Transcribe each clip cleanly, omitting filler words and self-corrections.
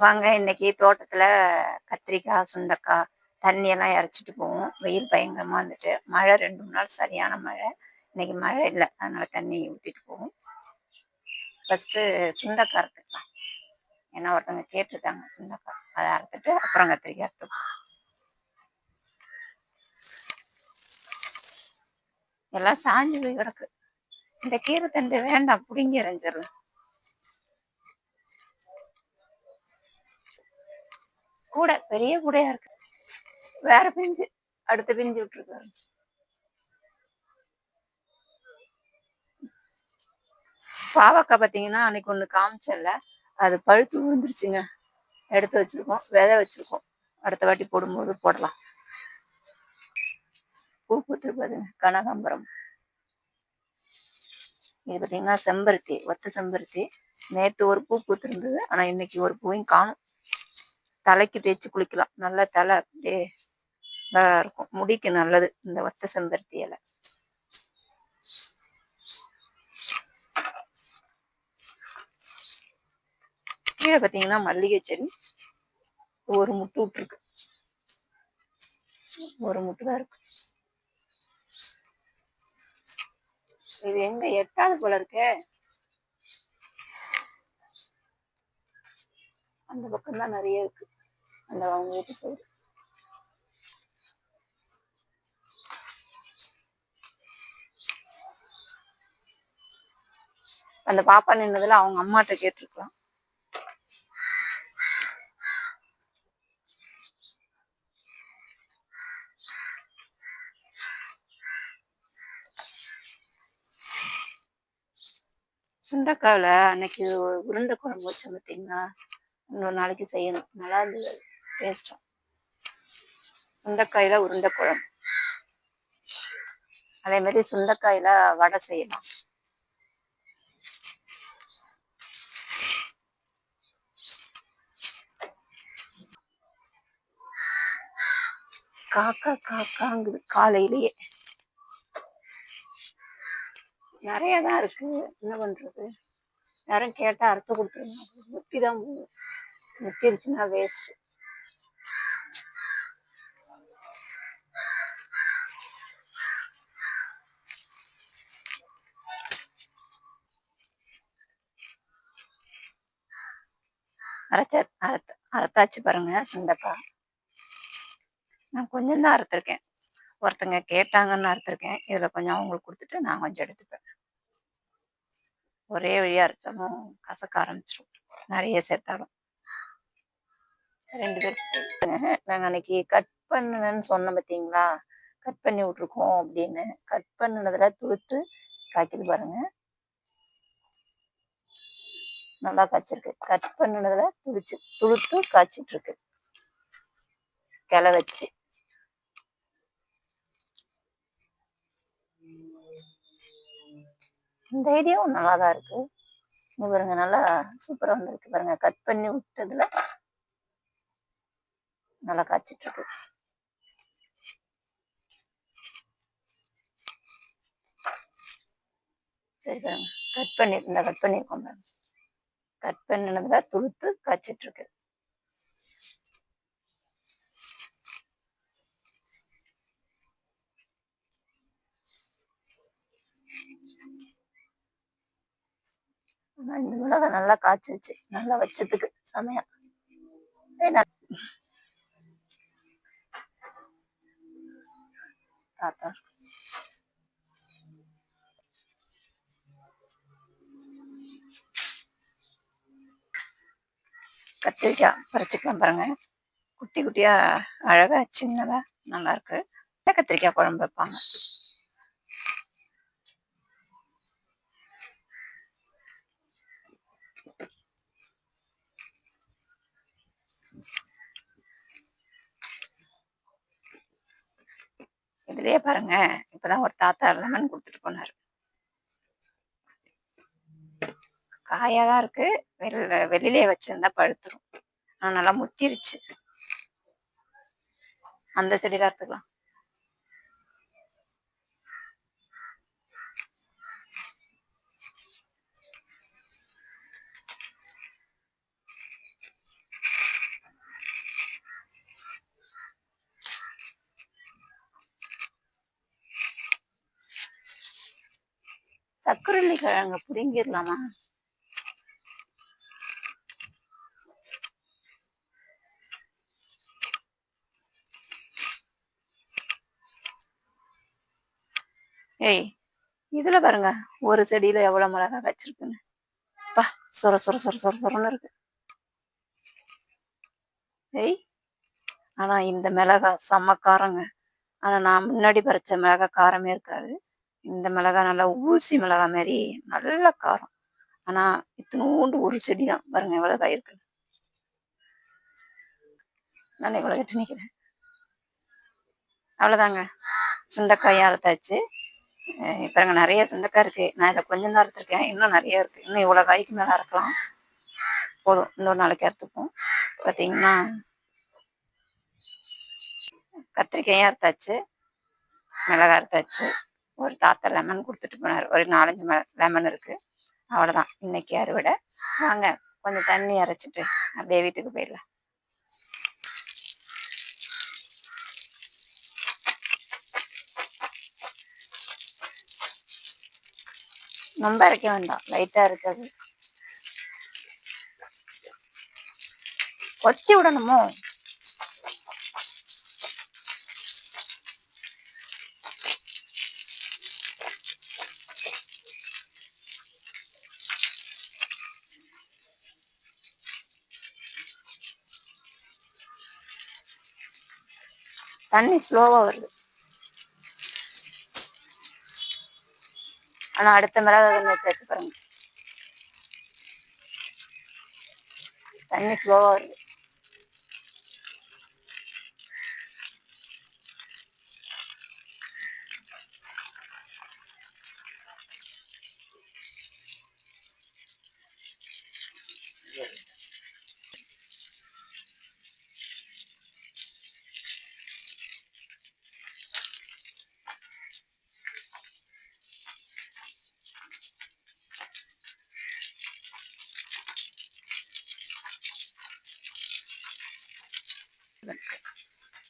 வாங்க, இன்னைக்கு தோட்டத்துல கத்திரிக்காய், சுண்டைக்காய் தண்ணியெல்லாம் இறைச்சிட்டு போவோம். வெயில் பயங்கரமா இருந்துட்டு, மழை 2 3 நாள் சரியான மழை. இன்னைக்கு மழை இல்லை, அதனால தண்ணி ஊற்றிட்டு போவோம். ஃபர்ஸ்ட்டு சுண்டைக்காய் அறுத்துக்கலாம். ஏன்னா ஒருத்தவங்க கேட்டிருக்காங்க சுண்டைக்காய், அதை அறுத்துட்டு அப்புறம் கத்திரிக்காய் அறுத்துப்போம். எல்லாம் சாஞ்சு போய் கிடக்கு. இந்த கீரை தண்டு வேண்டாம், பிடுங்கி எறிஞ்சிடலாம். கூட பெரிய கூடையா இருக்கு, வேற பிஞ்சு அடுத்த பிஞ்சு விட்டுருக்காரு. பாவக்காய் பார்த்தீங்கன்னா அன்னைக்கு ஒன்று காமிச்சல, அது பழுத்து விழுந்துருச்சுங்க. எடுத்து வச்சிருக்கோம், விதை வச்சிருக்கோம். அடுத்த வாட்டி போடும்போது போடலாம். பூ பூத்து பாருங்க, கனகாம்பரம். இது பார்த்தீங்கன்னா செம்பருத்தி, ஒத்த செம்பருத்தி. நேற்று ஒரு பூ பூத்துருந்தது, ஆனால் இன்னைக்கு ஒரு பூவையும் காணும். தலைக்கு தேய்ச்சி குளிக்கலாம், நல்ல தலை அப்படியே நல்லா இருக்கும், முடிக்கு நல்லது இந்த ஒத்த செம்பருத்தி இலை. கீழே பார்த்தீங்கன்னா மல்லிகை செடி ஒரு முட்டு விட்டுருக்கு, ஒரு முட்டு தான் இருக்கு. இது எங்க எட்டாவது போல இருக்கு. அந்த பக்கம் தான் நிறைய இருக்கு, அந்த அவங்க வீட்டு சைடு. அந்த பாப்பா நின்னதுல அவங்க அம்மாட்ட கேட்டிருக்கலாம். சுண்டைக்காயில அன்னைக்கு உருண்டை குழம்பு வச்சோம் பார்த்தீங்கன்னா, இன்னொரு நாளைக்கு செய்யணும், நல்லா இருந்தது டேஸ்டா. சுண்டைக்காயில உருண்டை குழம்பு, அதே மாதிரி சுண்டைக்காயில வடை செய்யலாம். காக்கா காக்காங்குது காலையிலேயே. நிறையதான் இருக்கு, என்ன பண்றது. யாரும் கேட்டா அறுத்து கொடுத்துருங்க, முத்திதான் முத்திருச்சுன்னா வேஸ்ட். அரைத்தாச்சு பாருங்க சுண்டைக்காய். நான் கொஞ்சம் தான் அறுத்திருக்கேன், ஒருத்தங்க கேட்டாங்கன்னு அறுத்திருக்கேன். இதுல கொஞ்சம் அவங்களுக்கு கொடுத்துட்டு நான் கொஞ்சம் எடுத்துப்பேன். ஒரே வழியா அரைச்சாலும் கசக்க ஆரம்பிச்சிடும், நிறைய சேர்த்தாலும். 2 பேர் நாங்க அன்னைக்கு கட் பண்ணுன்னு சொன்னோம் பார்த்தீங்களா, கட் பண்ணி விட்டுருக்கோம் அப்படின்னு. கட் பண்ணுனதுல துளுத்து காய்க்குது பாருங்க, நல்லா காய்ச்சிருக்கு. கட் பண்ணுனதுல துளுத்து காய்ச்சிட்டு இருக்கு, கிளை வச்சு. இந்த ஐடியாவும் நல்லாதான் இருக்கு. இங்க பாருங்க, நல்லா சூப்பரா வந்துருக்கு பாருங்க. கட் பண்ணி விட்டதுல நல்லா காய்ச்சிட்டு இருக்கு. சரி பாருங்க, கட் பண்ணிருக்கோம் பாருங்க. கட் பண்ணினதுல துளுத்து காய்ச்சிட்டு இருக்கு. இந்த மிளகா நல்லா காய்ச்சிருச்சு, நல்லா வச்சதுக்கு சமயம். தாத்தா கத்திரிக்காய் பறிச்சுக்கலாம் பாருங்க, குட்டி குட்டியா அழகா சின்னதா நல்லா இருக்கு. கத்திரிக்காய் குழம்பு வைப்பாங்க. இதுலயே பாருங்க, இப்பதான் ஒரு தாத்தா லெமன் கொடுத்துட்டு போனாரு. காயாதான் இருக்கு, வெளியிலே வச்சிருந்தா பழுத்துரும். நல்லா முத்திருச்சு. அந்த செடியில எடுத்துக்கலாம். சக்கரவள்ளி கிழங்க புடுங்கிடலாமா? ஏய், இதுல பாருங்க ஒரு செடியில எவ்வளவு மிளகாய் வச்சிருக்குன்னு. பா, சொர சொர சொர சொர சொரன்னு இருக்கு. ஏய், ஆனா இந்த மிளகாய் செம்ம காரங்க. ஆனா நான் முன்னாடி பறிச்ச மிளகாய் காரமே இருக்காது. இந்த மிளகாய் நல்லா ஊசி மிளகாய் மாதிரி நல்ல காரம். ஆனா இத்தினோண்டு ஒரு செடி தான் பாருங்க எவ்வளவு காய் இருக்கு. நான் இவ்வளவு கட்டி நிக்கிறேன். அவ்வளவுதாங்க, சுண்டைக்காய் அறுத்தாச்சு. பாருங்க நிறைய சுண்டைக்காய் இருக்கு. நான் இதை கொஞ்சம் தான் அறுத்துருக்கேன், இன்னும் நிறைய இருக்கு. இன்னும் இவ்வளவு காய்க்கு மேல அறுக்கலாம். போதும், இன்னொரு நாளைக்கு அறுத்துப்போம். பார்த்தீங்கன்னா கத்திரிக்காயும் அறுத்தாச்சு, மிளகாய் அறுத்தாச்சு. ஒரு தாத்தா லெமன் கொடுத்துட்டு போனார். ஒரு 4-5 லெமன் இருக்கு. அவ்வளோதான் இன்னைக்கு அறுவடை. வாங்க கொஞ்சம் தண்ணி அரைச்சிட்டு அப்படியே வீட்டுக்கு போயிடலாம். ரொம்ப அரைக்க வேண்டாம், லைட்டா இருக்காது. கொட்டி விடணுமோ? தண்ணி ஸ்லோவா வருது. ஆனா அடுத்த மிளகாய் வச்சாச்சு பாருங்க, தண்ணி ஸ்லோவா வருது.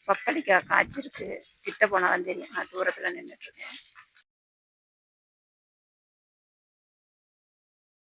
பப்பளிக்காய் காய்ச்சிருக்கு. கிட்ட போனாலும் தெரியும், நான் தூரத்துல நின்றுட்டு இருக்கேன்.